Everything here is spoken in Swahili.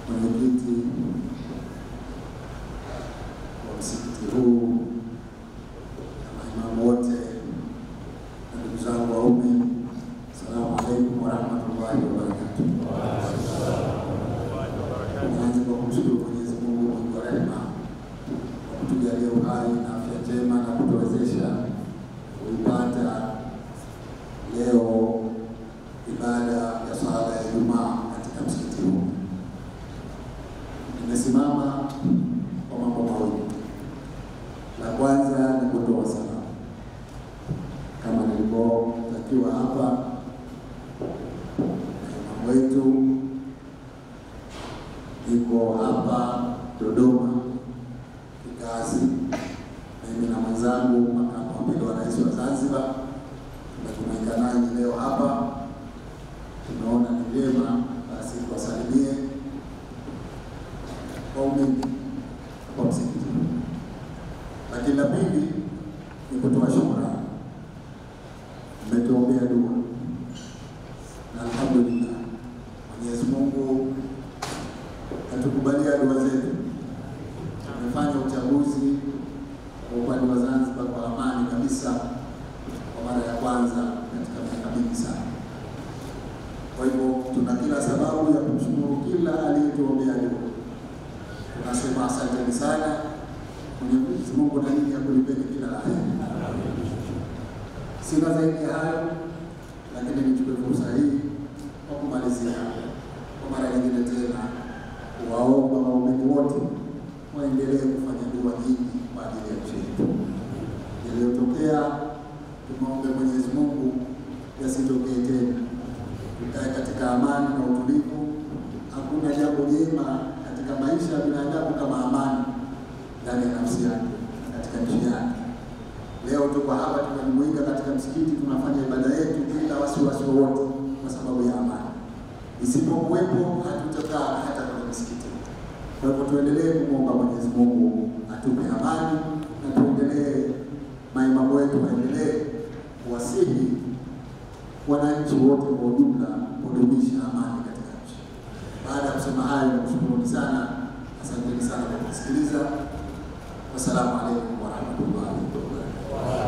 mwenyekiti wa msikiti huu, maimamu wote, na ndugu zangu waume, assalamu alaikum wa rahmatullahi wa barakatuh. Naanza kwa kumshukuru Mwenyezi Mungu mwingi wa rehema kwa kutujalia uhai na afya njema na kutuwezesha kuipata leo ibada ya swala ya Ijumaa katika msikiti huu. Nimesimama kwa mambo mawili. La kwanza ni kutoa salamu kama nilivyotakiwa hapa na wetu yuko hapa Dodoma kikazi, mimi na mwenzangu makamu wa pili wa rais wa Zanzibar tumejumuika nanyi leo hapa. Tunaona ni vyema basi tuwasalimie waumini kwa msikiti. Lakini la pili ni kutoa shukrani. Mmetuombea dua na alhamdulillah Mwenyezi Mungu atukubalia dua zetu. Tumefanya uchaguzi kwa upande wa Zanzibar kwa amani kabisa kwa mara ya kwanza katika miaka mingi sana. Kwa hivyo tuna kila sababu ya kumshukuru kila aliyetuombea dua. Tunasema asante sana. Mwenyezi Mungu na nyinyi akulipeni kila la heri. Sina zaidi ya hayo, lakini nichukue fursa hii kwa kumalizia kwa mara nyingine tena kuwaomba waumini wote waendelee kufanya dua nyingi kwa ajili ya nchi yetu. Yaliyotokea tunaomba Mwenyezi Mungu yasitokee tena. Tukae katika amani na utulivu. Hakuna jambo jema katika maisha ya binadamu kama amani ndani ya nafsi yake, katika nchi yake. Leo tuko hapa tumejumuika katika msikiti, tunafanya ibada yetu bila wasiwasi wowote kwa sababu ya amani. Isipokuwepo hatutakaa hata kwenye msikiti. Kwa hivyo tuendelee kumwomba Mwenyezi Mungu atupe amani, na tuendelee maimamu wetu waendelee kuwasihi wananchi wote kwa ujumla kudumisha amani katika nchi. Baada ya kusema hayo, nakushukuruni sana. Asanteni sana kwa kusikiliza. Wassalamu alaikum wa rahmatullahi wa barakatuh.